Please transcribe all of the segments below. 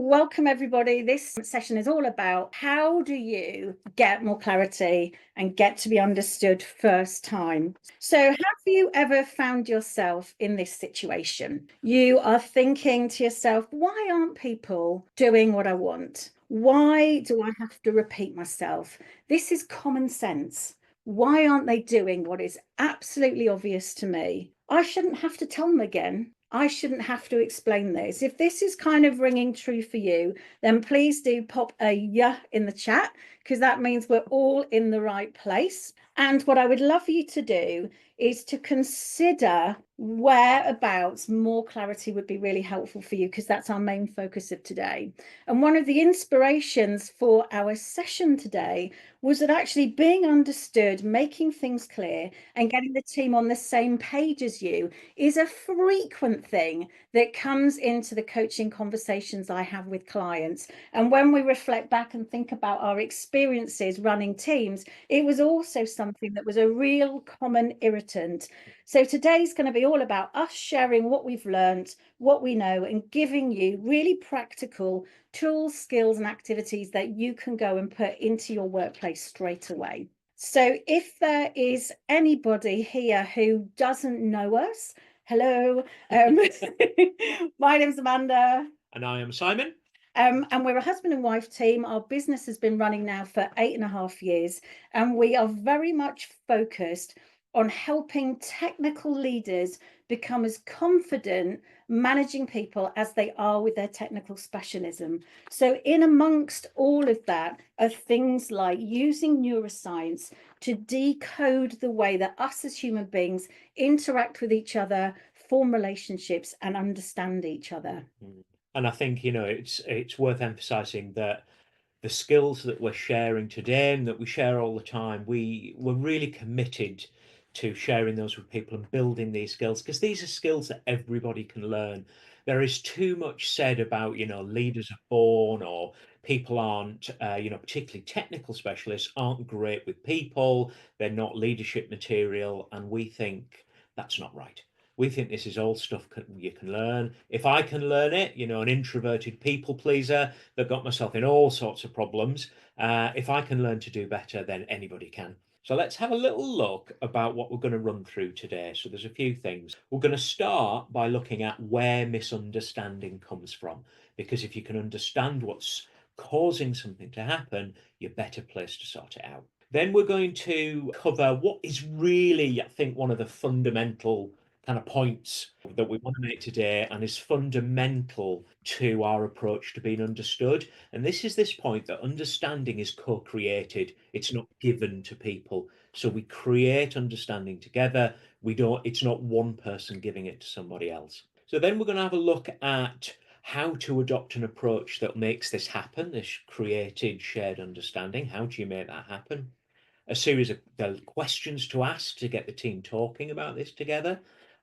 welcome everybody. This session is all about how do you get more clarity and get to be understood first time. So have you ever found yourself in this situation? You are thinking to yourself, why aren't people doing what I want? Why do I have to repeat myself? This is common sense. Why aren't they doing what is absolutely obvious to me? I shouldn't have to tell them again. I shouldn't have to explain this. If this is kind of ringing true for you, then please do pop a yeah in the chat, because that means we're all in the right place. And what I would love for you to do is to consider whereabouts more clarity would be really helpful for you, because that's our main focus of today. And one of the inspirations for our session today was that actually being understood, making things clear, and getting the team on the same page as you is a frequent thing that comes into the coaching conversations I have with clients. And when we reflect back and think about our experiences running teams, it was also something that was a real common irritant. So today's going to be all about us sharing what we've learned, what we know, and giving you really practical tools, skills, and activities that you can go and put into your workplace straight away. So if there is anybody here who doesn't know us, hello, my name's Amanda. And I am Simon. And we're a husband and wife team. Our business has been running now for 8.5 years, and we are very much focused on helping technical leaders become as confident managing people as they are with their technical specialism. So in amongst all of that are things like using neuroscience to decode the way that us as human beings interact with each other, form relationships, and understand each other. And I think, it's worth emphasizing that the skills that we're sharing today and that we share all the time, we're really committed to sharing those with people and building these skills, because these are skills that everybody can learn. There is too much said about, leaders are born, or people aren't, particularly technical specialists aren't great with people. They're not leadership material. And we think that's not right. We think this is all stuff you can learn. If I can learn it, an introverted people pleaser that got myself in all sorts of problems, if I can learn to do better, then anybody can. So let's have a little look about what we're going to run through today. So there's a few things. We're going to start by looking at where misunderstanding comes from, because if you can understand what's causing something to happen, you're better placed to sort it out. Then we're going to cover what is really, I think, one of the fundamental kind of points that we want to make today, and is fundamental to our approach to being understood. And this is this point that understanding is co-created. It's not given to people. So we create understanding together. It's not one person giving it to somebody else. So then we're going to have a look at how to adopt an approach that makes this happen, this created shared understanding. How do you make that happen? A series of questions to ask to get the team talking about this together,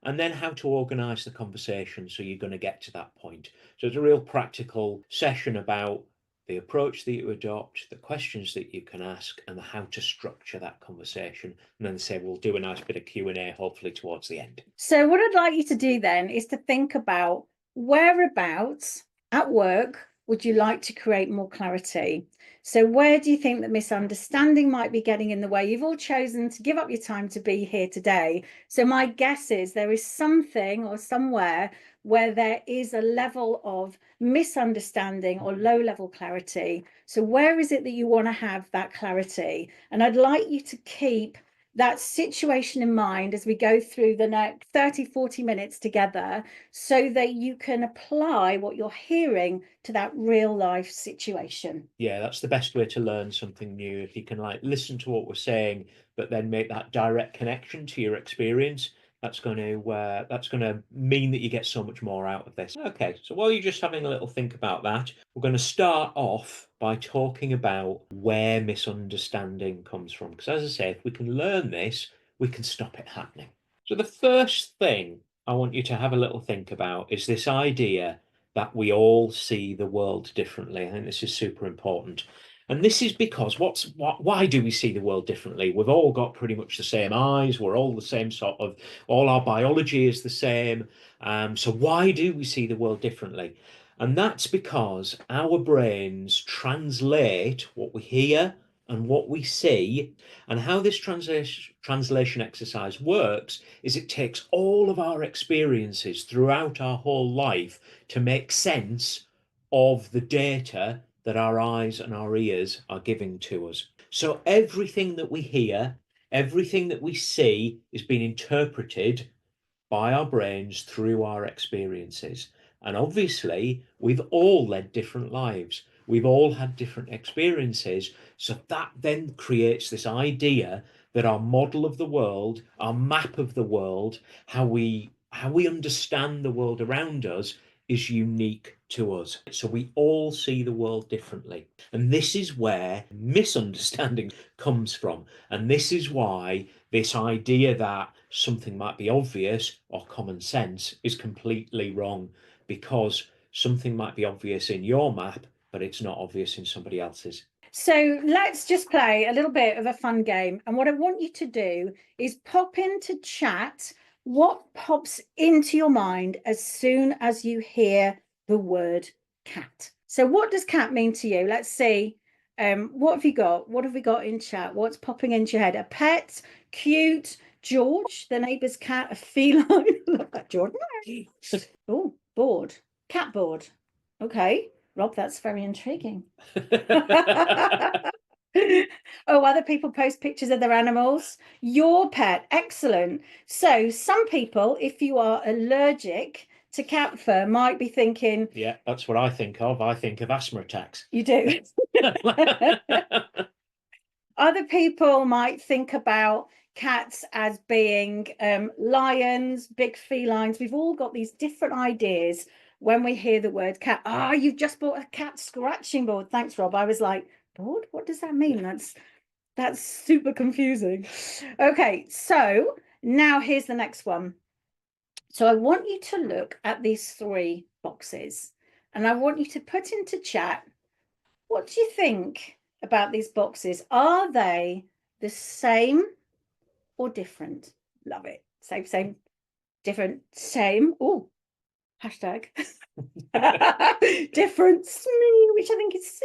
and then how to organise the conversation so you're going to get to that point. So it's a real practical session about the approach that you adopt, the questions that you can ask, and how to structure that conversation. And then say we'll do a nice bit of Q&A hopefully towards the end. So what I'd like you to do then is to think about whereabouts at work would you like to create more clarity? So where do you think that misunderstanding might be getting in the way? You've all chosen to give up your time to be here today. So my guess is there is something or somewhere where there is a level of misunderstanding or low level clarity. So where is it that you want to have that clarity? And I'd like you to keep that situation in mind as we go through the next 30-40 minutes together, so that you can apply what you're hearing to that real life situation. Yeah, that's the best way to learn something new. If you can listen to what we're saying, but then make that direct connection to your experience, that's going to mean that you get so much more out of this. Okay, so while you're just having a little think about that, we're going to start off by talking about where misunderstanding comes from. Because as I say, if we can learn this, we can stop it happening. So the first thing I want you to have a little think about is this idea that we all see the world differently. I think this is super important. And this is because why do we see the world differently? We've all got pretty much the same eyes. We're all the same all our biology is the same. So why do we see the world differently? And that's because our brains translate what we hear and what we see. And how this translation exercise works is it takes all of our experiences throughout our whole life to make sense of the data that our eyes and our ears are giving to us. So everything that we hear, everything that we see is being interpreted by our brains through our experiences. And obviously, we've all led different lives. We've all had different experiences. So that then creates this idea that our model of the world, our map of the world, how we understand the world around us is unique to us. So we all see the world differently. And this is where misunderstanding comes from. And this is why this idea that something might be obvious or common sense is completely wrong, because something might be obvious in your map, but it's not obvious in somebody else's. So let's just play a little bit of a fun game. And what I want you to do is pop into chat what pops into your mind as soon as you hear the word cat. So what does cat mean to you? Let's see. What have you got? What have we got in chat? What's popping into your head? A pet, cute, George, the neighbour's cat, a feline. Look at Jordan. Oh, bored. Cat board. Okay. Rob, that's very intriguing. Oh, other people post pictures of their animals. Your pet, excellent. So some people, if you are allergic to cat fur, might be thinking, Yeah, that's what I think of. I think of asthma attacks. you do. Other people might think about cats as being lions, big felines. We've all got these different ideas when we hear the word cat. Ah, you've just bought a cat scratching board. Thanks, Rob. I was like, board? What does that mean? That's super confusing. Okay, so now here's the next one. So I want you to look at these three boxes, and I want you to put into chat, what do you think about these boxes? Are they the same or different? Love it. Same, different, same. Oh, hashtag difference, which I think is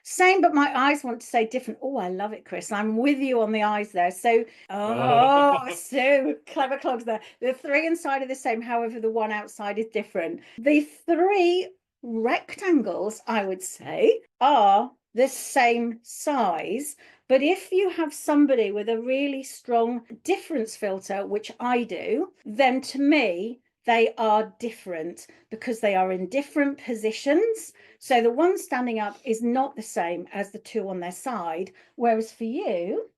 same, but my eyes want to say different. Oh, I love it, Chris. I'm with you on the eyes there. So, so clever clogs there. The three inside are the same, however, the one outside is different. The three rectangles, I would say, are the same size. But if you have somebody with a really strong difference filter, which I do, then to me, they are different because they are in different positions. So the one standing up is not the same as the two on their side. Whereas for you,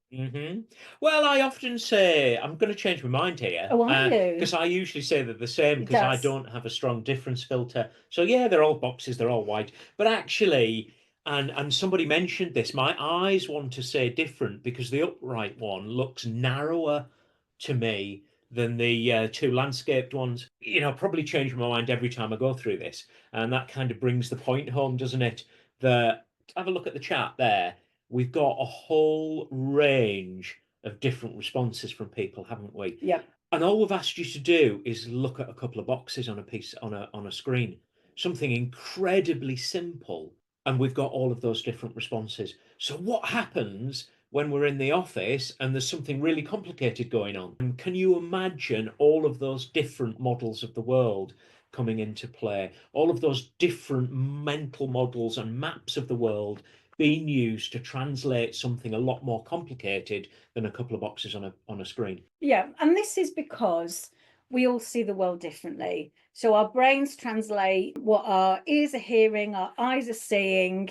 Well, I often say, I'm going to change my mind here, oh, are you? because I usually say they're the same It because I does. don't have a strong difference filter. So yeah, they're all boxes, they're all white. But actually, and somebody mentioned this, my eyes want to say different because the upright one looks narrower to me than the two landscaped ones. Probably change my mind every time I go through this, and that kind of brings the point home, doesn't it? That have a look at the chart there. We've got a whole range of different responses from people, haven't we? Yep. And all we've asked you to do is look at a couple of boxes on a piece on a screen, something incredibly simple, and we've got all of those different responses. So what happens when we're in the office and there's something really complicated going on? And can you imagine all of those different models of the world coming into play? All of those different mental models and maps of the world being used to translate something a lot more complicated than a couple of boxes on a screen. Yeah, and this is because we all see the world differently. So our brains translate what our ears are hearing, our eyes are seeing,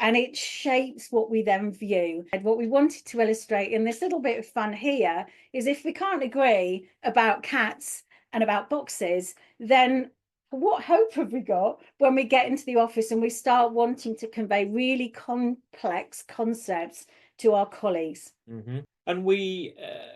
and it shapes what we then view. And what we wanted to illustrate in this little bit of fun here is if we can't agree about cats and about boxes, then what hope have we got when we get into the office and we start wanting to convey really complex concepts to our colleagues? And we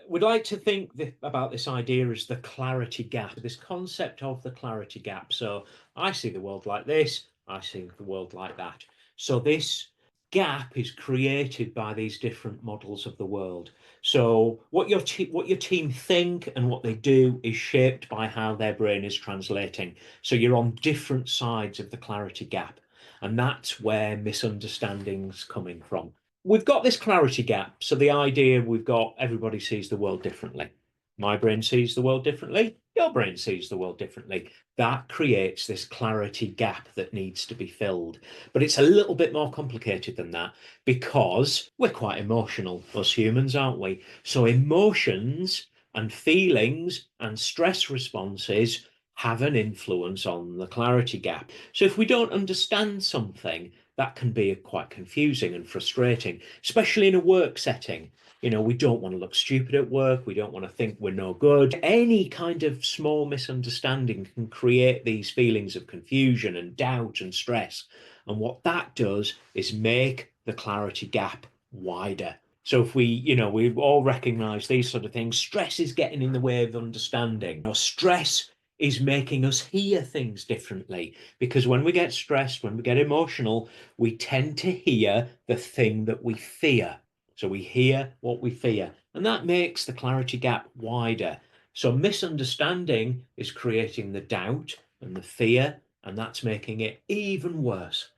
would like to think about this idea as the clarity gap, this concept of the clarity gap. So I see the world like this, I see the world like that. So this gap is created by these different models of the world. So what your team think and what they do is shaped by how their brain is translating. So you're on different sides of the clarity gap, and that's where misunderstandings coming from. We've got this clarity gap. So the idea we've got, everybody sees the world differently. My brain sees the world differently. Your brain sees the world differently. That creates this clarity gap that needs to be filled. But it's a little bit more complicated than that because we're quite emotional, us humans, aren't we? So emotions and feelings and stress responses have an influence on the clarity gap. So if we don't understand something, that can be quite confusing and frustrating, especially in a work setting. You know, we don't want to look stupid at work. We don't want to think we're no good. Any kind of small misunderstanding can create these feelings of confusion and doubt and stress. And what that does is make the clarity gap wider. So if we all recognize these sort of things, stress is getting in the way of understanding. Stress is making us hear things differently because when we get stressed, when we get emotional, we tend to hear the thing that we fear. So we hear what we fear, and that makes the clarity gap wider. So misunderstanding is creating the doubt and the fear, and that's making it even worse.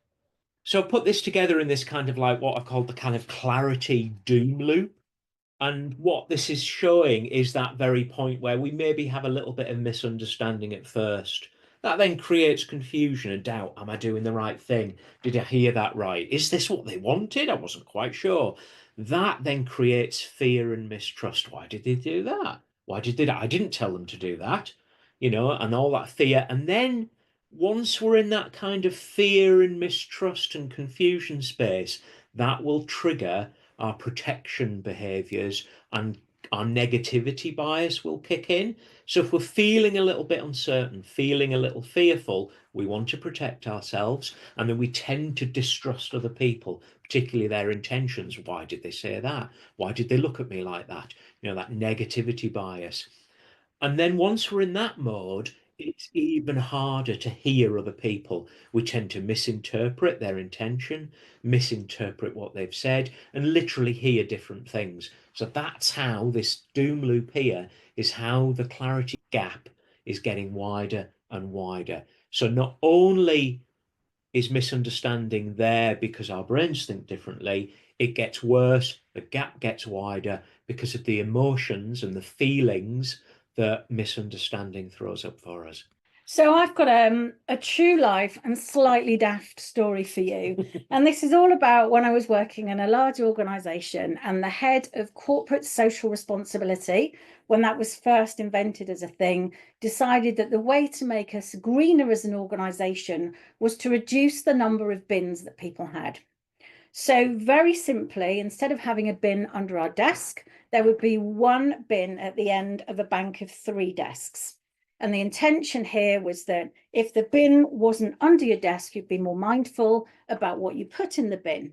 So put this together in this kind of like what I've called the kind of clarity doom loop. And what this is showing is that very point where we maybe have a little bit of misunderstanding at first. That then creates confusion and doubt. Am I doing the right thing? Did I hear that right? Is this what they wanted? I wasn't quite sure. That then creates fear and mistrust. Why did they do that? Why did they? I didn't tell them to do that, and all that fear. And then once we're in that kind of fear and mistrust and confusion space, that will trigger our protection behaviors and our negativity bias will kick in. So if we're feeling a little bit uncertain, feeling a little fearful, we want to protect ourselves, and then we tend to distrust other people, particularly their intentions. Why did they say that? Why did they look at me like that? That negativity bias. And then once we're in that mode, it's even harder to hear other people. We tend to misinterpret their intention, misinterpret what they've said, and literally hear different things. So that's how this doom loop here is how the clarity gap is getting wider and wider. So not only is misunderstanding there because our brains think differently, it gets worse, the gap gets wider because of the emotions and the feelings that misunderstanding throws up for us. So I've got a true life and slightly daft story for you. And this is all about when I was working in a large organization and the head of corporate social responsibility, when that was first invented as a thing, decided that the way to make us greener as an organization was to reduce the number of bins that people had. So very simply, instead of having a bin under our desk, there would be one bin at the end of a bank of 3 desks. And the intention here was that if the bin wasn't under your desk, you'd be more mindful about what you put in the bin.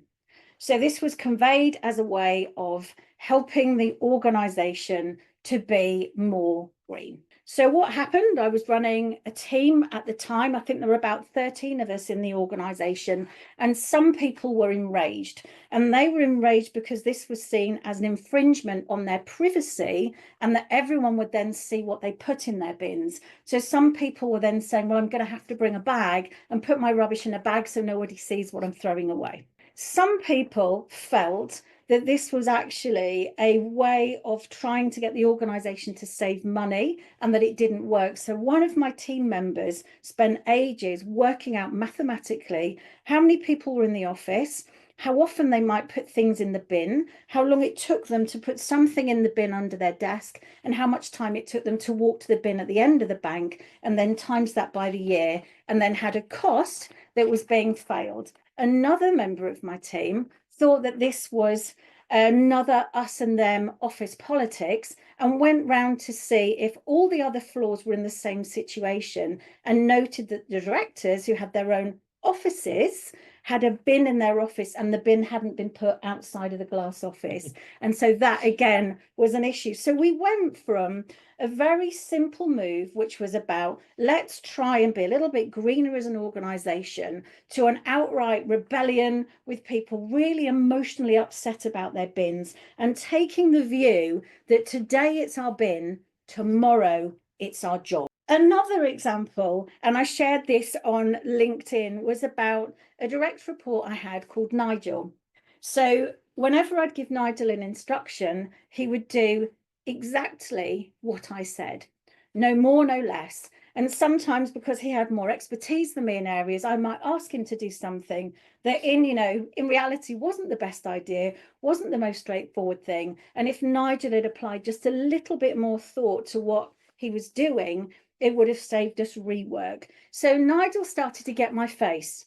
So this was conveyed as a way of helping the organization to be more green. So what happened? I was running a team at the time. I think there were about 13 of us in the organization, and some people were enraged. And they were enraged because this was seen as an infringement on their privacy, and that everyone would then see what they put in their bins. So some people were then saying, well, I'm going to have to bring a bag and put my rubbish in a bag so nobody sees what I'm throwing away. Some people felt that this was actually a way of trying to get the organization to save money and that it didn't work. So one of my team members spent ages working out mathematically how many people were in the office, how often they might put things in the bin, how long it took them to put something in the bin under their desk, and how much time it took them to walk to the bin at the end of the bank, and then times that by the year, and then had a cost that was being failed. Another member of my team thought that this was another us and them office politics and went round to see if all the other floors were in the same situation, and noted that the directors, who had their own offices, had a bin in their office and the bin hadn't been put outside of the glass office. And so that again was an issue. So we went from a very simple move, which was about let's try and be a little bit greener as an organization, to an outright rebellion with people really emotionally upset about their bins, and taking the view that today it's our bin, tomorrow it's our job. Another example, and I shared this on LinkedIn, was about a direct report I had called Nigel. So whenever I'd give Nigel an instruction, he would do exactly what I said, no more, no less. And sometimes, because he had more expertise than me in areas, I might ask him to do something that in reality wasn't the best idea, wasn't the most straightforward thing. And if Nigel had applied just a little bit more thought to what he was doing, it would have saved us rework. So Nigel started to get my face.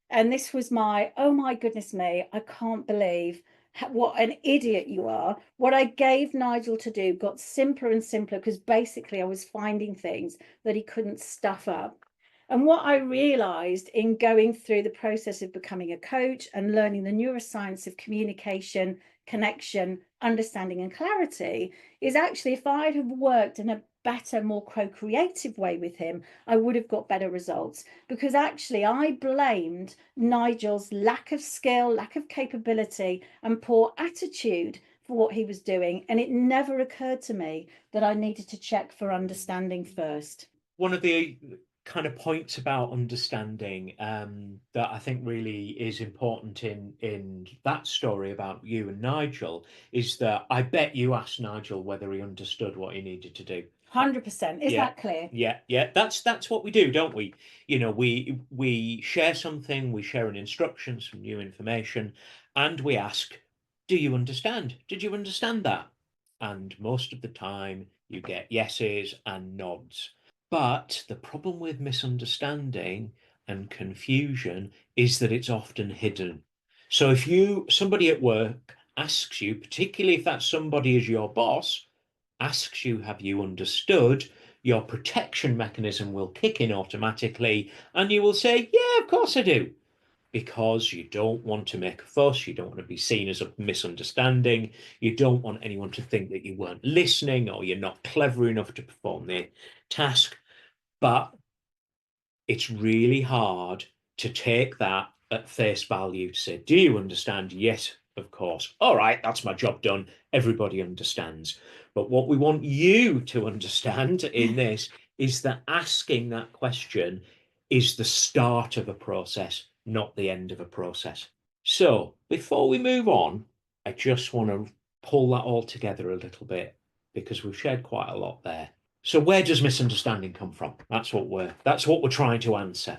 And this was oh my goodness me, I can't believe what an idiot you are. What I gave Nigel to do got simpler and simpler, because basically I was finding things that he couldn't stuff up. And what I realized in going through the process of becoming a coach and learning the neuroscience of communication, connection, understanding, and clarity is actually, if I'd have worked in a better, more co-creative way with him, I would have got better results. Because actually I blamed Nigel's lack of skill, lack of capability, and poor attitude for what he was doing. And it never occurred to me that I needed to check for understanding first. One of the kind of points about understanding that I think really is important in that story about you and Nigel is that I bet you asked Nigel whether he understood what he needed to do. 100%. Is that clear? Yeah. That's what we do, don't we? We share something, we share an instruction, some new information, and we ask, do you understand? Did you understand that? And most of the time you get yeses and nods. But the problem with misunderstanding and confusion is that it's often hidden. So if somebody at work asks you, particularly if that somebody is your boss, asks you, have you understood? Your protection mechanism will kick in automatically, and you will say, yeah, of course I do. Because you don't want to make a fuss, you don't want to be seen as a misunderstanding, you don't want anyone to think that you weren't listening or you're not clever enough to perform the task. But it's really hard to take that at face value to say, do you understand? Yes, of course. All right, that's my job done. Everybody understands. But what we want you to understand in this is that asking that question is the start of a process, not the end of a process. So before we move on, I just want to pull that all together a little bit because we've shared quite a lot there. So where does misunderstanding come from? That's what we're trying to answer.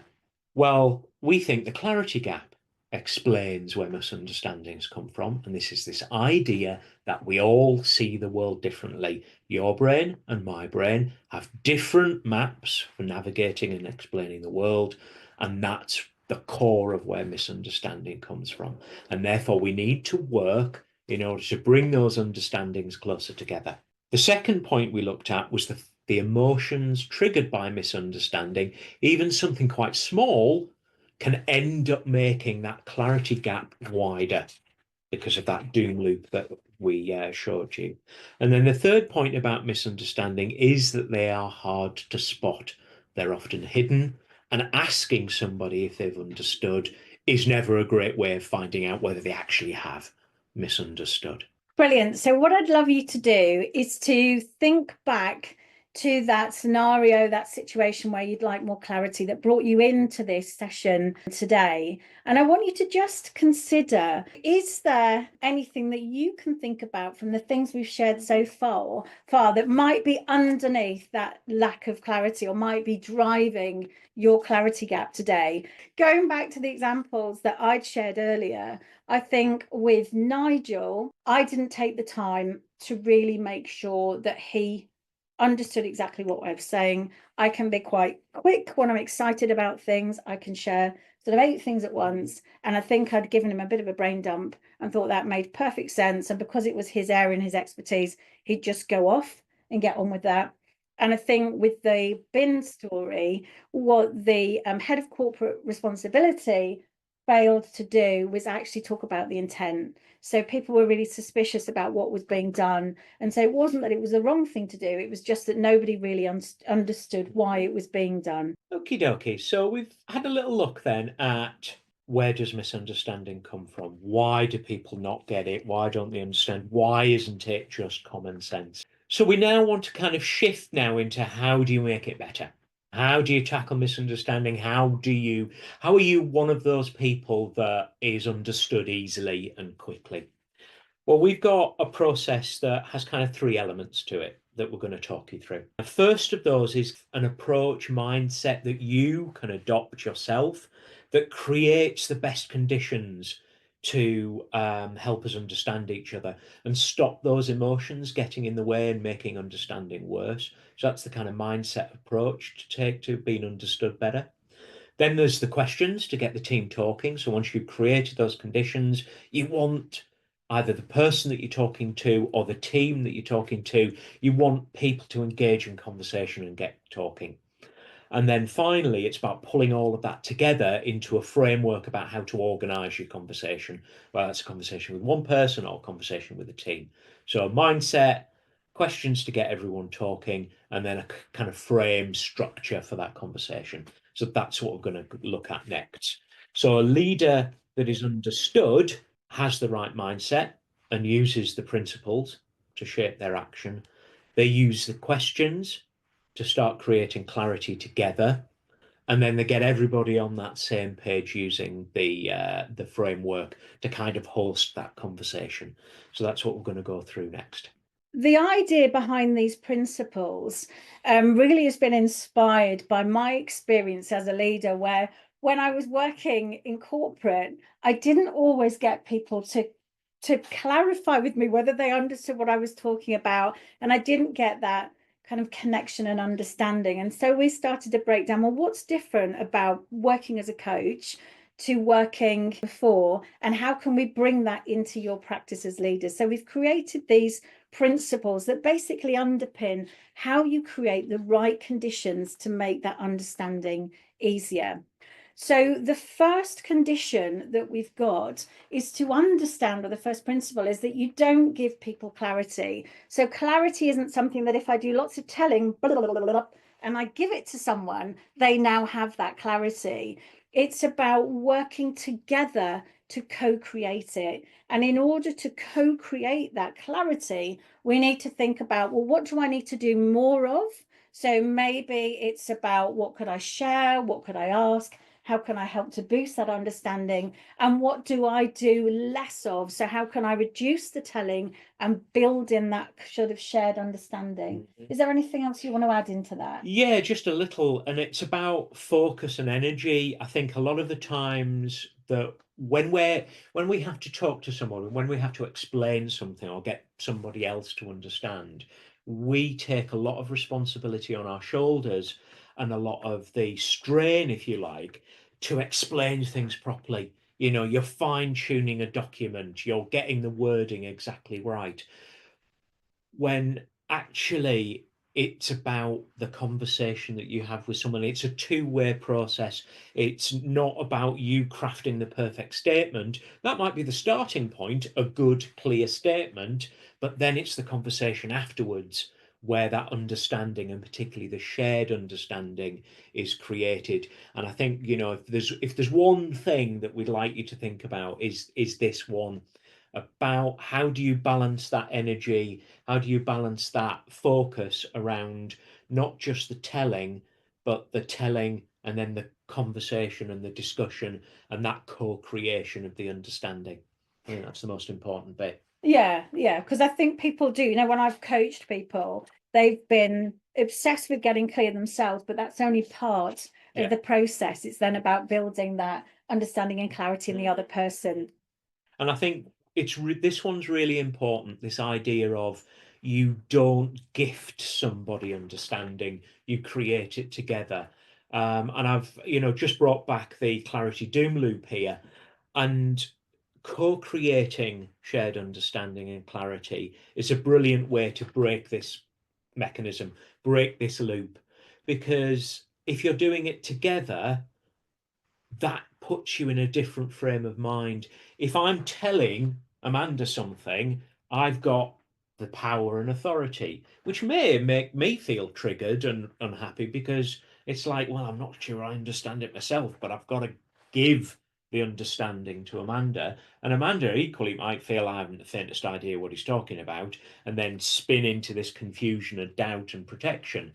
Well, we think the clarity gap explains where misunderstandings come from, and this is this idea that we all see the world differently. Your brain and my brain have different maps for navigating and explaining the world, and that's the core of where misunderstanding comes from. And therefore, we need to work in order to bring those understandings closer together. The second point we looked at was the emotions triggered by misunderstanding, even something quite small, can end up making that clarity gap wider because of that doom loop that we showed you. And then the third point about misunderstanding is that they are hard to spot. They're often hidden, and asking somebody if they've understood is never a great way of finding out whether they actually have misunderstood. Brilliant. So what I'd love you to do is to think back to that scenario, that situation where you'd like more clarity that brought you into this session today. And I want you to just consider, is there anything that you can think about from the things we've shared so far that might be underneath that lack of clarity or might be driving your clarity gap today? Going back to the examples that I'd shared earlier, I think with Nigel, I didn't take the time to really make sure that he understood exactly what I was saying. I can be quite quick when I'm excited about things. I can share sort of 8 things at once. And I think I'd given him a bit of a brain dump and thought that made perfect sense. And because it was his area and his expertise, he'd just go off and get on with that. And I think with the bin story, what the head of corporate responsibility failed to do was actually talk about the intent. So people were really suspicious about what was being done. And so it wasn't that it was the wrong thing to do, it was just that nobody really understood why it was being done. Okie dokie. So we've had a little look then at where does misunderstanding come from? Why do people not get it? Why don't they understand? Why isn't it just common sense? So we now want to kind of shift now into how do you make it better? How do you tackle misunderstanding? How are you one of those people that is understood easily and quickly? Well, we've got a process that has kind of three elements to it that we're going to talk you through. The first of those is an approach mindset that you can adopt yourself that creates the best conditions to help us understand each other and stop those emotions getting in the way and making understanding worse. So that's the kind of mindset approach to take to being understood better. Then there's the questions to get the team talking. So once you've created those conditions, you want either the person that you're talking to or the team that you're talking to, you want people to engage in conversation and get talking. And then finally, it's about pulling all of that together into a framework about how to organize your conversation. Well, that's a conversation with one person or a conversation with a team. So, mindset, questions to get everyone talking, and then a kind of frame structure for that conversation. So, that's what we're going to look at next. So, a leader that is understood has the right mindset and uses the principles to shape their action. They use the questions to start creating clarity together, and then they get everybody on that same page using the framework to kind of host that conversation. So that's what we're going to go through next. The idea behind these principles really has been inspired by my experience as a leader, where when I was working in corporate, I didn't always get people to clarify with me whether they understood what I was talking about, and I didn't get that kind of connection and understanding. And so we started to break down, well, what's different about working as a coach to working before, and how can we bring that into your practice as leaders? So we've created these principles that basically underpin how you create the right conditions to make that understanding easier. So the first condition that we've got is to understand, or the first principle is that you don't give people clarity. So clarity isn't something that if I do lots of telling, blah, blah, blah, blah, and I give it to someone, they now have that clarity. It's about working together to co-create it. And in order to co-create that clarity, we need to think about, well, what do I need to do more of? So maybe it's about what could I share? What could I ask? How can I help to boost that understanding? And what do I do less of? So how can I reduce the telling and build in that sort of shared understanding? Is there anything else you want to add into that? Yeah, just a little. And it's about focus and energy. I think a lot of the times that when we have to talk to someone, when we have to explain something or get somebody else to understand, we take a lot of responsibility on our shoulders and a lot of the strain, if you like, to explain things properly. You know, you're fine-tuning a document, you're getting the wording exactly right, when actually it's about the conversation that you have with someone. It's a two-way process. It's not about you crafting the perfect statement. That might be the starting point, a good, clear statement, but then it's the conversation afterwards where that understanding, and particularly the shared understanding, is created. And I think, you know, if there's one thing that we'd like you to think about is this one, about how do you balance that energy, how do you balance that focus around not just the telling, but the telling and then the conversation and the discussion and that co-creation of the understanding. I think that's the most important bit. Yeah, because I think people do, when I've coached people, they've been obsessed with getting clear themselves, but that's only part of the process. It's then about building that understanding and clarity in the other person. And I think this one's really important, this idea of you don't gift somebody understanding, you create it together. And I've, just brought back the clarity doom loop here, and co-creating shared understanding and clarity is a brilliant way to break this mechanism, break this loop, because if you're doing it together, that puts you in a different frame of mind. If I'm telling Amanda something, I've got the power and authority, which may make me feel triggered and unhappy because it's like, well, I'm not sure I understand it myself, but I've got to give the understanding to Amanda. And Amanda equally might feel I haven't the faintest idea what he's talking about, and then spin into this confusion and doubt and protection.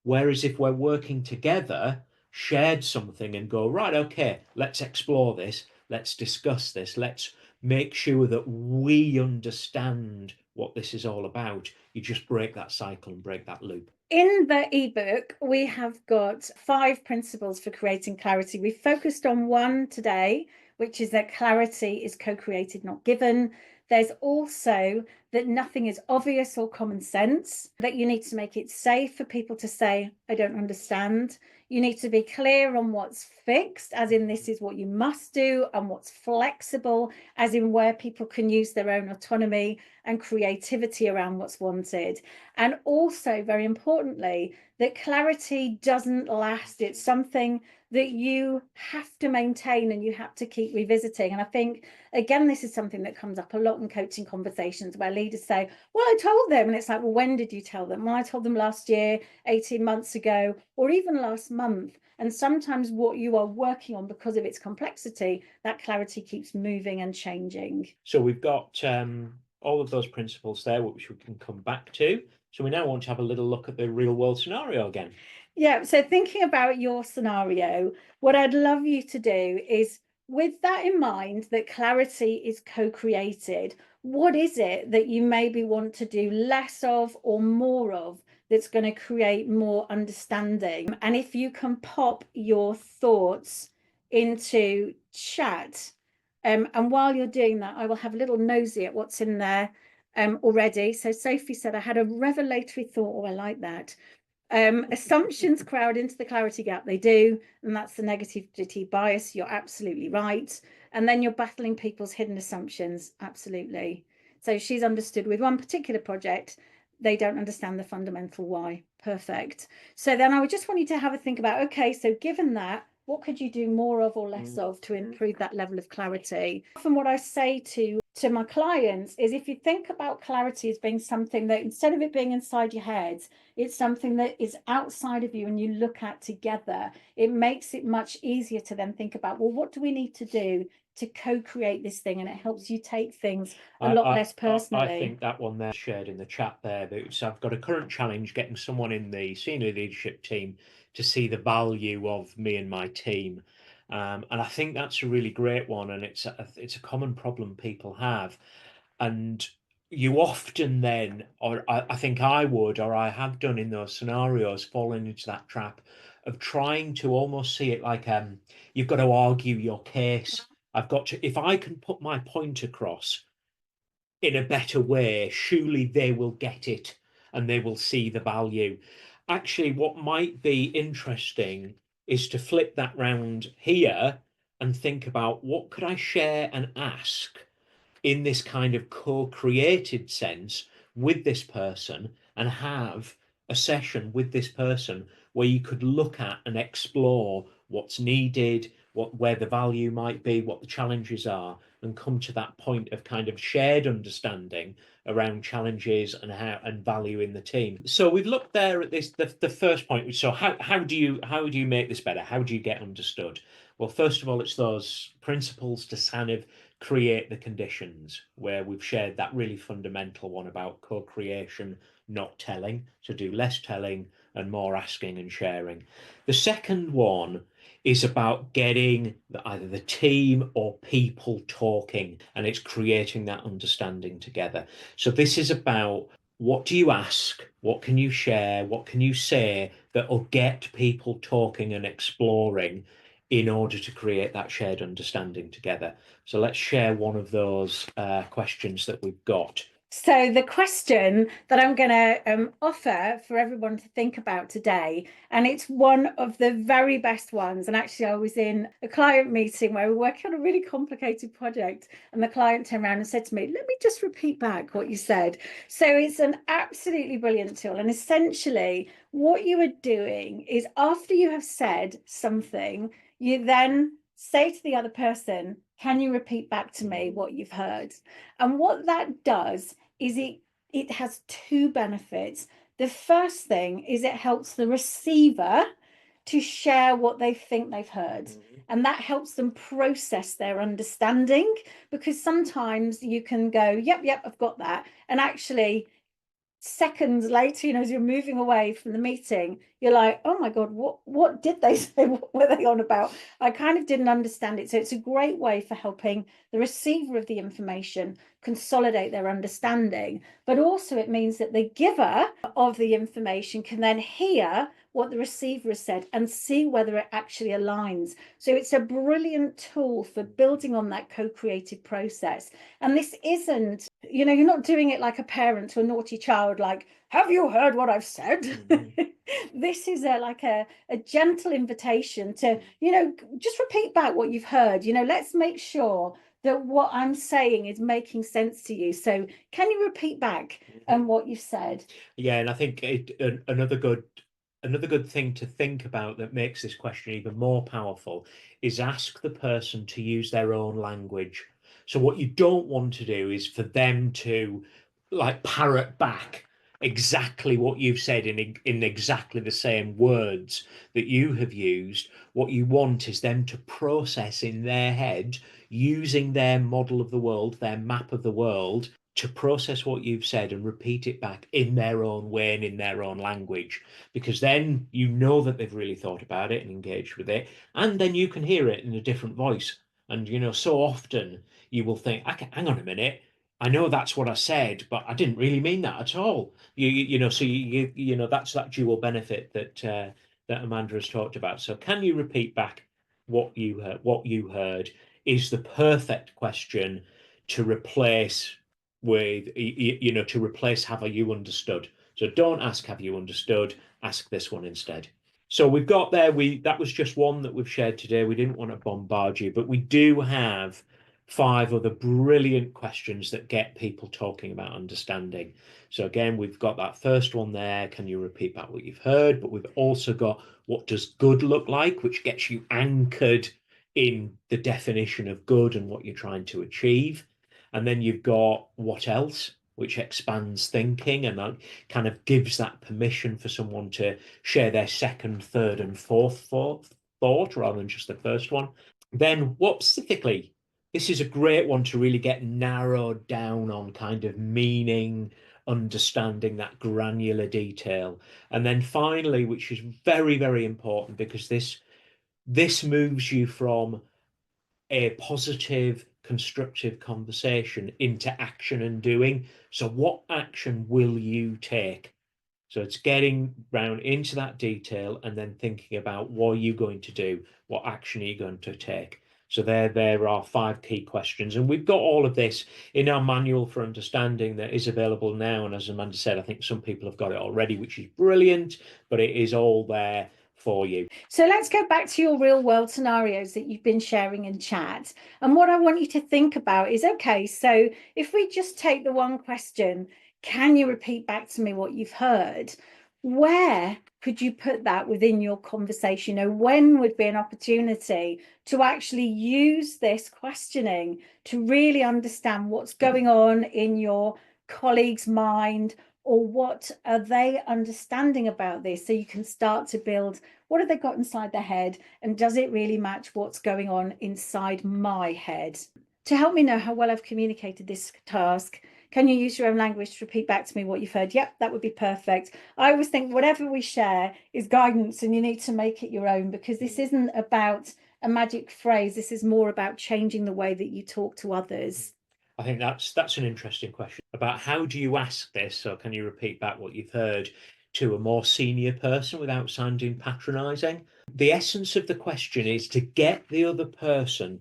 Whereas if we're working together, shared something and go, right, okay, let's explore this, let's discuss this, let's make sure that we understand what this is all about. You just break that cycle and break that loop. In the ebook, we have got 5 principles for creating clarity. We focused on one today, which is that clarity is co-created, not given. There's also that nothing is obvious or common sense, that you need to make it safe for people to say, I don't understand. You need to be clear on what's fixed, as in this is what you must do, and what's flexible, as in where people can use their own autonomy and creativity around what's wanted. And also, very importantly, that clarity doesn't last. It's something that you have to maintain and you have to keep revisiting. And I think, again, this is something that comes up a lot in coaching conversations where leaders say, well, I told them. And it's like, well, when did you tell them? Well, I told them last year, 18 months ago, or even last month. And sometimes what you are working on, because of its complexity, that clarity keeps moving and changing. So we've got all of those principles there, which we can come back to. So we now want to have a little look at the real world scenario again. Yeah, so thinking about your scenario, what I'd love you to do is, with that in mind, that clarity is co-created, what is it that you maybe want to do less of or more of that's going to create more understanding? And if you can pop your thoughts into chat, and while you're doing that, I will have a little nosy at what's in there already. So Sophie said, I had a revelatory thought. Oh, I like that. Assumptions crowd into the clarity gap. They do, and that's the negativity bias. You're absolutely right. And then you're battling people's hidden assumptions. Absolutely. So she's understood with one particular project, they don't understand the fundamental why. Perfect. So then I would just want you to have a think about, okay, so given that, what could you do more of or less of to improve that level of clarity? Often what I say to my clients is, if you think about clarity as being something that, instead of it being inside your head, it's something that is outside of you and you look at together, it makes it much easier to then think about, well, what do we need to do to co-create this thing? And it helps you take things a lot less personally. I think that one there shared in the chat there, that I've got a current challenge getting someone in the senior leadership team to see the value of me and my team. And I think that's a really great one, and it's a common problem people have. And you often then, or I think I would, or I have done in those scenarios, fallen into that trap of trying to almost see it like you've got to argue your case. I've got to, if I can put my point across in a better way, surely they will get it and they will see the value. Actually, what might be interesting is to flip that round here and think about, what could I share and ask in this kind of co-created sense with this person, and have a session with this person where you could look at and explore what's needed, where the value might be, what the challenges are, and come to that point of kind of shared understanding around challenges and value in the team. So we've looked there at this, the first point. So how do you make this better? How do you get understood? Well, first of all, it's those principles to kind of create the conditions, where we've shared that really fundamental one about co-creation, not telling. So do less telling and more asking and sharing. The second one is about getting either the team or people talking, and it's creating that understanding together. So this is about, what do you ask? What can you share? What can you say that will get people talking and exploring in order to create that shared understanding together? So let's share one of those questions that we've got. So the question that I'm going to offer for everyone to think about today, and it's one of the very best ones. And actually, I was in a client meeting where we were working on a really complicated project, and the client turned around and said to me, let me just repeat back what you said. So it's an absolutely brilliant tool. And essentially, what you are doing is, after you have said something, you then say to the other person, can you repeat back to me what you've heard? And what that does is it has two benefits. The first thing is it helps the receiver to share what they think they've heard. And that helps them process their understanding, because sometimes you can go, yep, I've got that. And actually, seconds later, as you're moving away from the meeting, you're like, oh my God, what did they say? What were they on about? I kind of didn't understand it. So it's a great way for helping the receiver of the information consolidate their understanding. But also it means that the giver of the information can then hear what the receiver has said and see whether it actually aligns. So it's a brilliant tool for building on that co-creative process. And this isn't, you're not doing it like a parent to a naughty child, like, have you heard what I've said? This is like a gentle invitation to, just repeat back what you've heard. Let's make sure that what I'm saying is making sense to you. So can you repeat back what you've said? Yeah, and I think another good thing to think about that makes this question even more powerful is ask the person to use their own language. So what you don't want to do is for them to like parrot back exactly what you've said in exactly the same words that you have used. What you want is them to process in their head using their model of the world, their map of the world, to process what you've said and repeat it back in their own way and in their own language, because then that they've really thought about it and engaged with it, and then you can hear it in a different voice. And so often you will think, okay, hang on a minute, I know that's what I said, but I didn't really mean that at all. So that's that dual benefit that Amanda has talked about. So can you repeat back what you heard is the perfect question to replace have you understood. So don't ask have you understood, ask this one instead. So we've got there, that was just one that we've shared today. We didn't want to bombard you, but we do have 5 other brilliant questions that get people talking about understanding. So again, we've got that first one there, can you repeat back what you've heard? But we've also got what does good look like, which gets you anchored in the definition of good and what you're trying to achieve. And then you've got what else, which expands thinking and that kind of gives that permission for someone to share their second, third, and fourth thought rather than just the first one. Then what specifically? This is a great one to really get narrowed down on kind of meaning, understanding that granular detail. And then finally, which is very, very important because this moves you from a positive, constructive conversation into action and doing. So what action will you take? So it's getting round into that detail and then thinking about what are you going to do? What action are you going to take? So there are 5 key questions. And we've got all of this in our manual for understanding that is available now. And as Amanda said, I think some people have got it already, which is brilliant, but it is all there for you. So let's go back to your real world scenarios that you've been sharing in chat. And what I want you to think about is, okay, so if we just take the one question, can you repeat back to me what you've heard? Where could you put that within your conversation? When would be an opportunity to actually use this questioning to really understand what's going on in your colleague's mind, or what are they understanding about this, so you can start to build what have they got inside their head, and does it really match what's going on inside my head? To help me know how well I've communicated this task, can you use your own language to repeat back to me what you've heard? Yep, that would be perfect. I always think whatever we share is guidance and you need to make it your own, because this isn't about a magic phrase. This is more about changing the way that you talk to others. I think that's an interesting question about how do you ask this, so can you repeat back what you've heard, to a more senior person without sounding patronizing. The essence of the question is to get the other person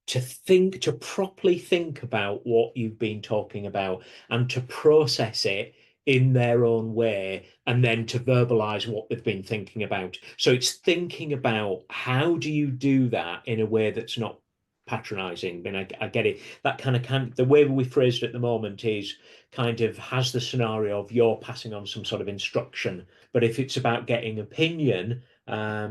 to properly think about what you've been talking about and to process it in their own way, and then to verbalize what they've been thinking about. So it's thinking about how do you do that in a way that's not patronizing. I mean, I get it. That kind of the way we phrased it at the moment is kind of has the scenario of you're passing on some sort of instruction. But if it's about getting opinion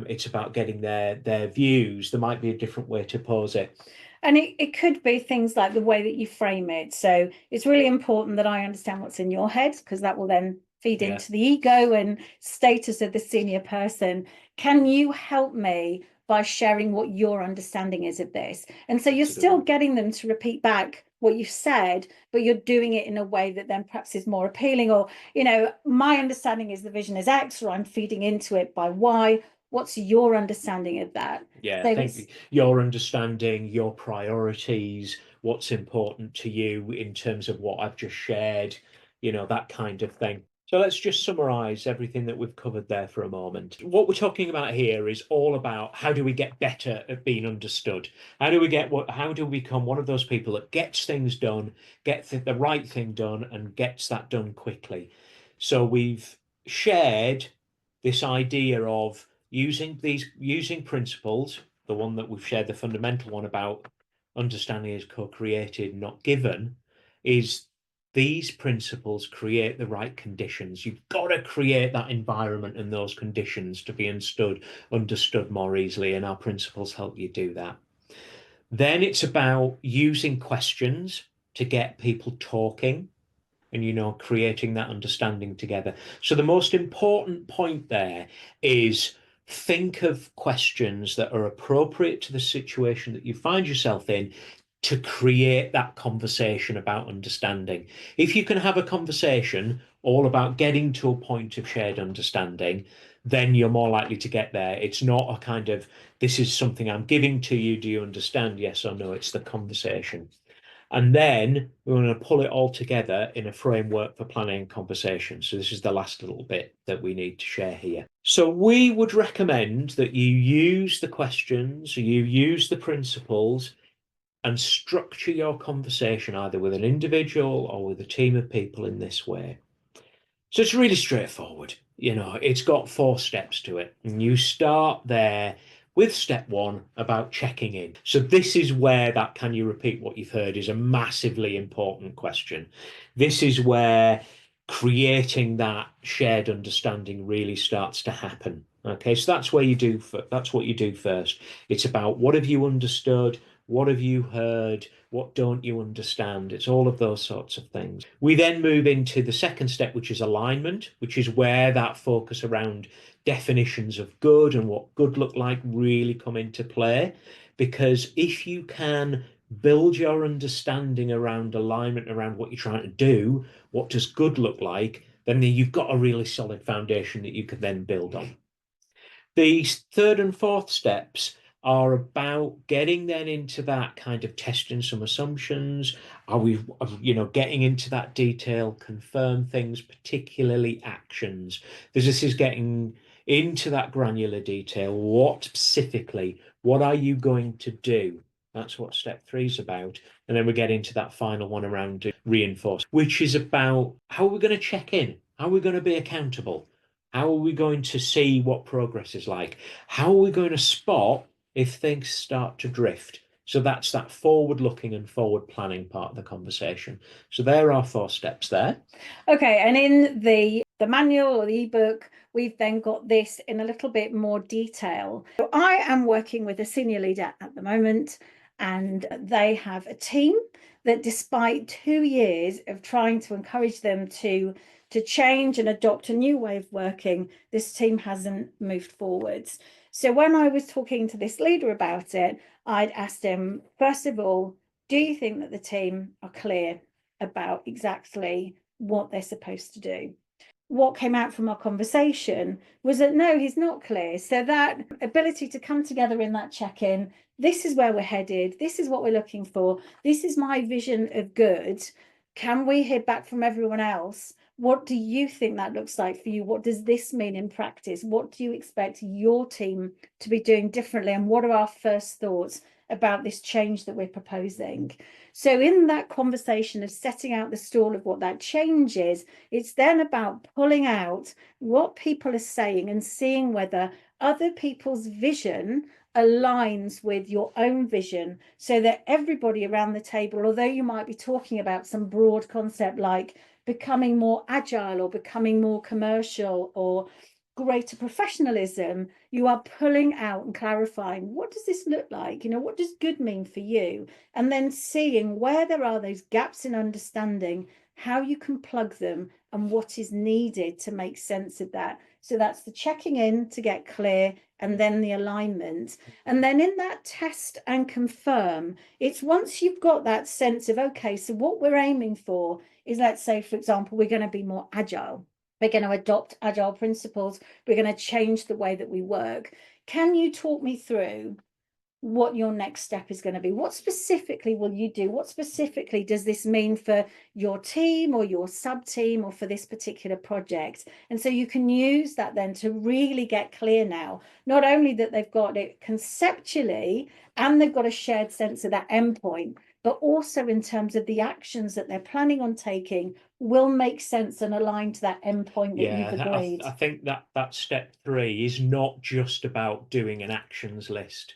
It's about getting their views. There might be a different way to pose it. And it could be things like the way that you frame it. So it's really important that I understand what's in your head, because that will then feed Yeah. into the ego and status of the senior person. Can you help me by sharing what your understanding is of this? And so you're That's a good still one. getting them to repeat back what you've said, but you're doing it in a way that then perhaps is more appealing. Or, you know, my understanding is the vision is X, or I'm feeding into it by Y. What's your understanding of that? Yeah, I So think your understanding, your priorities, what's important to you in terms of what I've just shared, you know, that kind of thing. So let's just summarize everything that we've covered there for a moment. What we're talking about here is all about how do we get better at being understood? How do we become one of those people that gets things done, gets the right thing done, and gets that done quickly? So we've shared this idea of using principles, the one that we've shared, the fundamental one about understanding is co-created, not given, is these principles create the right conditions. You've got to create that environment and those conditions to be understood more easily, and our principles help you do that. Then it's about using questions to get people talking and, you know, creating that understanding together. So the most important point there is think of questions that are appropriate to the situation that you find yourself in to create that conversation about understanding. If you can have a conversation all about getting to a point of shared understanding, then you're more likely to get there. It's not a kind of, this is something I'm giving to you, do you understand? Yes or no? It's the conversation. And then we're going to pull it all together in a framework for planning and conversation. So this is the last little bit that we need to share here. So we would recommend that you use the questions, you use the principles, and structure your conversation either with an individual or with a team of people in this way. So it's really straightforward. You know, it's got 4 steps to it. And you start there with step 1 about checking in. So this is where that can you repeat what you've heard is a massively important question. This is where creating that shared understanding really starts to happen. Okay, so that's what you do first. It's about what have you understood, what have you heard, what don't you understand? It's all of those sorts of things. We then move into the second step, which is alignment, which is where that focus around definitions of good and what good look like really come into play. Because if you can build your understanding around alignment, around what you're trying to do, what does good look like, then you've got a really solid foundation that you can then build on. The third and fourth steps are about getting then into that kind of testing some assumptions. Are we, you know, getting into that detail, confirm things, particularly actions. This is getting into that granular detail. What specifically, what are you going to do? That's what step 3 is about. And then we get into that final one around reinforce, which is about how are we going to check in? How are we going to be accountable? How are we going to see what progress is like? How are we going to spot if things start to drift? So that's that forward looking and forward planning part of the conversation. So there are 4 steps there. Okay, and in the manual or the ebook, we've then got this in a little bit more detail. So I am working with a senior leader at the moment, and they have a team that, despite 2 years of trying to encourage them to change and adopt a new way of working, this team hasn't moved forwards. So when I was talking to this leader about it, I'd asked him, first of all, do you think that the team are clear about exactly what they're supposed to do? What came out from our conversation was that no, he's not clear. So that ability to come together in that check-in, this is where we're headed, this is what we're looking for, this is my vision of good. Can we hear back from everyone else? What do you think that looks like for you? What does this mean in practice? What do you expect your team to be doing differently? And what are our first thoughts about this change that we're proposing? So in that conversation of setting out the stall of what that change is, it's then about pulling out what people are saying and seeing whether other people's vision aligns with your own vision, so that everybody around the table, although you might be talking about some broad concept like becoming more agile or becoming more commercial or greater professionalism, you are pulling out and clarifying, what does this look like? You know, what does good mean for you? And then seeing where there are those gaps in understanding, how you can plug them, and what is needed to make sense of that. So that's the checking in to get clear, and then the alignment. And then in that test and confirm, it's once you've got that sense of, okay, so what we're aiming for is, let's say, for example, we're going to be more agile. We're going to adopt agile principles. We're going to change the way that we work. Can you talk me through what your next step is going to be? What specifically will you do? What specifically does this mean for your team or your sub team or for this particular project? And so you can use that then to really get clear now, not only that they've got it conceptually and they've got a shared sense of that endpoint, but also in terms of the actions that they're planning on taking will make sense and align to that endpoint that you've agreed. I think that step 3 is not just about doing an actions list.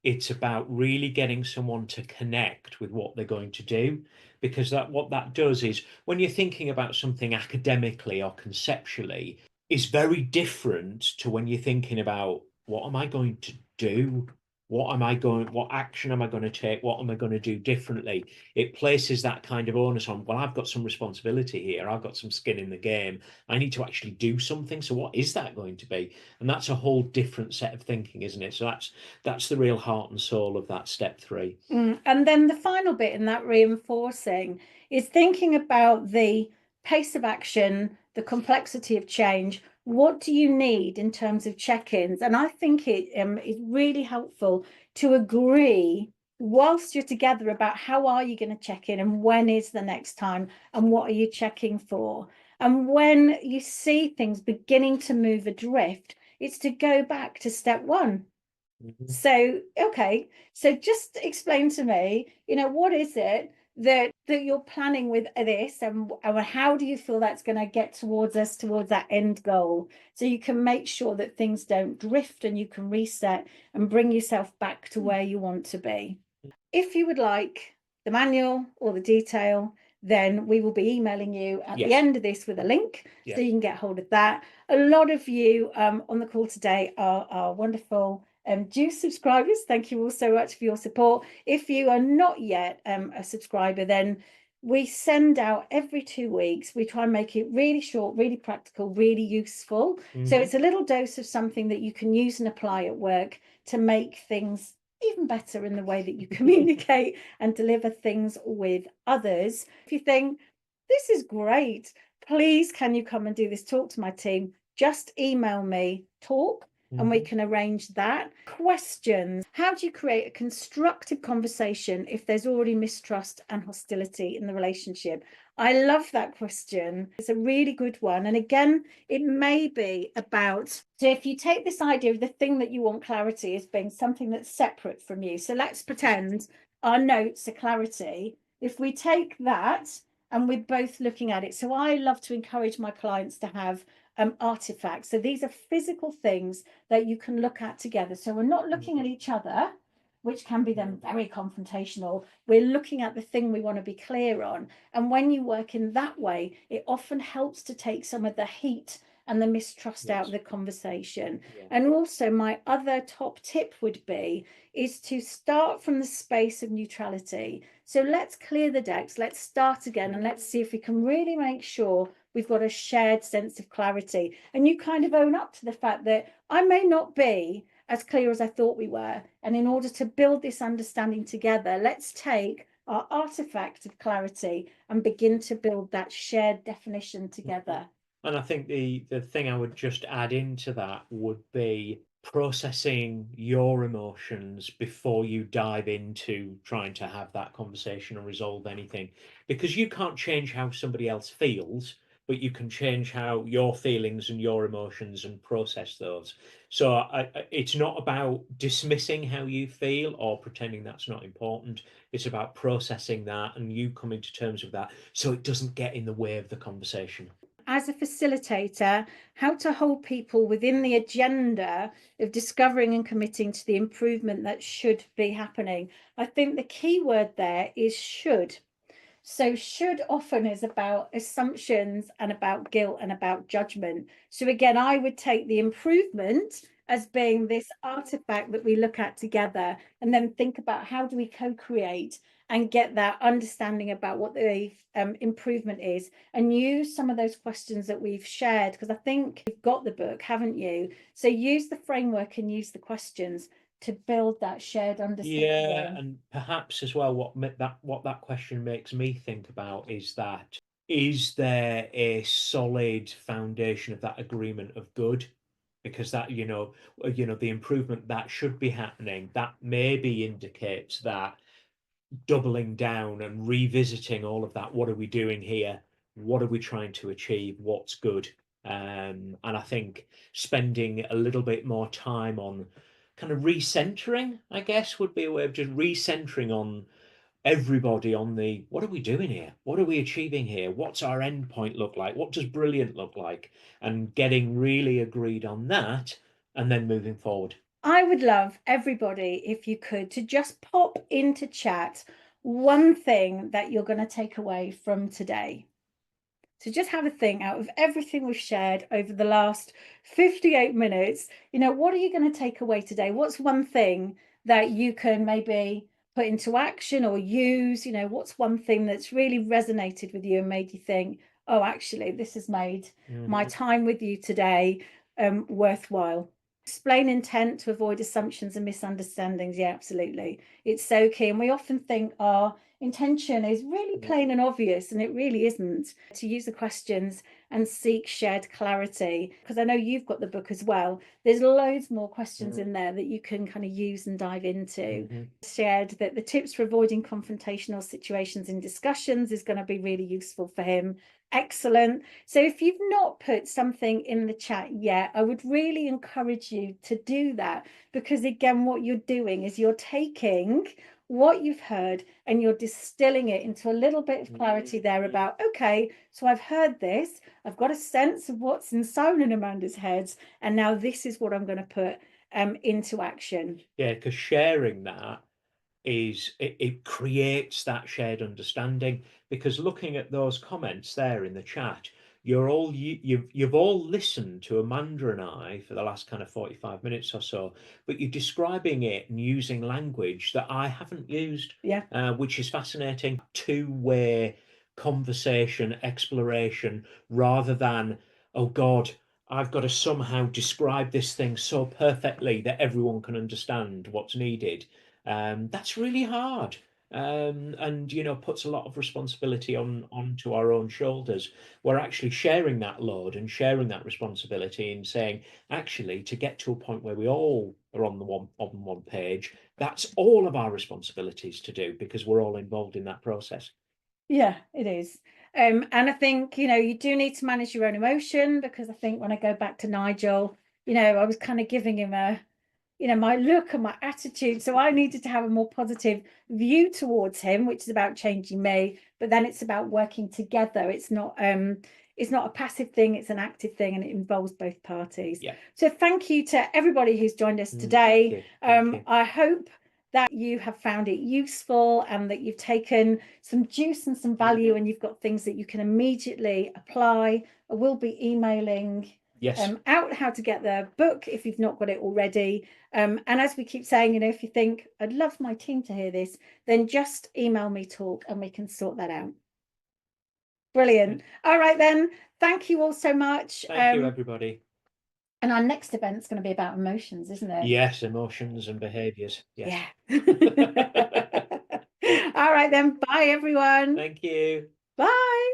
It's about really getting someone to connect with what they're going to do, because what that does is, when you're thinking about something academically or conceptually, is very different to when you're thinking about, what am I going to do? What action am I going to take? What am I going to do differently? It places that kind of onus on, well, I've got some responsibility here. I've got some skin in the game. I need to actually do something. So what is that going to be? And that's a whole different set of thinking, isn't it? So that's the real heart and soul of that step 3. And then the final bit in that reinforcing is thinking about the pace of action, the complexity of change. What do you need in terms of check-ins? And I think it is really helpful to agree whilst you're together about how are you going to check in and when is the next time and what are you checking for? And when you see things beginning to move adrift, it's to go back to step 1. So, okay, so just explain to me, you know, what is it that you're planning with this, and how do you feel that's going to get towards that end goal, so you can make sure that things don't drift and you can reset and bring yourself back to where you want to be. If you would like the manual or the detail, then we will be emailing you at the end of this with a link, so you can get hold of that. A lot of you on the call today are wonderful Juice subscribers. Thank you all so much for your support. If you are not yet a subscriber, then we send out every 2 weeks. We try and make it really short, really practical, really useful. So it's a little dose of something that you can use and apply at work to make things even better in the way that you communicate and deliver things with others. If you think, this is great, please can you come and do this talk to my team? Just email me talk and we can arrange that. Questions. How do you create a constructive conversation if there's already mistrust and hostility in the relationship? I love that question. It's a really good one. And again, it may be about, so if you take this idea of the thing that you want clarity as being something that's separate from you. So let's pretend our notes are clarity. If we take that and we're both looking at it. So I love to encourage my clients to have artifacts. So these are physical things that you can look at together. So we're not looking at each other, which can be then very confrontational. We're looking at the thing we want to be clear on. And when you work in that way, it often helps to take some of the heat and the mistrust out of the conversation. And also my other top tip would be is to start from the space of neutrality. So let's clear the decks, let's start again, and let's see if we can really make sure we've got a shared sense of clarity. And you kind of own up to the fact that I may not be as clear as I thought we were. And in order to build this understanding together, let's take our artifact of clarity and begin to build that shared definition together. And I think the thing I would just add into that would be processing your emotions before you dive into trying to have that conversation and resolve anything. Because you can't change how somebody else feels, but you can change how your feelings and your emotions and process those. So it's not about dismissing how you feel or pretending that's not important. It's about processing that and you coming to terms with that so it doesn't get in the way of the conversation. As a facilitator, how to hold people within the agenda of discovering and committing to the improvement that should be happening. I think the key word there is should. So should often is about assumptions and about guilt and about judgment. So again, I would take the improvement as being this artifact that we look at together, and then think about how do we co-create and get that understanding about what the improvement is, and use some of those questions that we've shared, because I think you've got the book, haven't you? So use the framework and use the questions to build that shared understanding. Yeah, and perhaps as well, what that question makes me think about is that, is there a solid foundation of that agreement of good? Because that, the improvement that should be happening, that maybe indicates that doubling down and revisiting all of that. What are we doing here? What are we trying to achieve? What's good? And I think spending a little bit more time on kind of recentering, I guess, would be a way of just recentering on everybody on the, what are we doing here? What are we achieving here? What's our end point look like? What does brilliant look like? And getting really agreed on that, and then moving forward. I would love everybody, if you could, to just pop into chat one thing that you're going to take away from today. So just have a think, out of everything we've shared over the last 58 minutes, what are you going to take away today? What's one thing that you can maybe put into action or use? What's one thing that's really resonated with you and made you think, oh, actually, this has made my time with you today worthwhile? Explain intent to avoid assumptions and misunderstandings. Yeah, absolutely. It's so key. And we often think our intention is really plain and obvious, and it really isn't. To use the questions and seek shared clarity, because I know you've got the book as well. There's loads more questions in there that you can kind of use and dive into. Shared that the tips for avoiding confrontational situations in discussions is going to be really useful for him. Excellent. So if you've not put something in the chat yet, I would really encourage you to do that, because again, what you're doing is you're taking what you've heard and you're distilling it into a little bit of clarity there about, okay, so I've heard this, I've got a sense of what's inside in Amanda's head, and now this is what I'm going to put into action. Yeah, because sharing that it creates that shared understanding. Because looking at those comments there in the chat, you've all listened to Amanda and I for the last kind of 45 minutes or so, but you're describing it and using language that I haven't used. Yeah. Which is fascinating. Two-way conversation, exploration, rather than, oh God, I've got to somehow describe this thing so perfectly that everyone can understand what's needed. That's really hard, and puts a lot of responsibility onto our own shoulders. We're actually sharing that load and sharing that responsibility, and saying, actually, to get to a point where we all are on one page, that's all of our responsibilities to do, because we're all involved in that process. Yeah, it is. And I think, you do need to manage your own emotion, because I think when I go back to Nigel, I was kind of giving him my look and my attitude. So I needed to have a more positive view towards him, which is about changing me. But then it's about working together. It's not a passive thing, it's an active thing, and it involves both parties. Yeah. So thank you to everybody who's joined us today. Thank you. I hope that you have found it useful, and that you've taken some juice and some value, and you've got things that you can immediately apply. I will be emailing out how to get the book if you've not got it already. And as we keep saying, if you think, I'd love my team to hear this, then just email me, talk, and we can sort that out. Brilliant. All right, then. Thank you all so much. Thank you, everybody. And our next event's going to be about emotions, isn't it? Yes, emotions and behaviors. Yes. Yeah. All right, then. Bye, everyone. Thank you. Bye.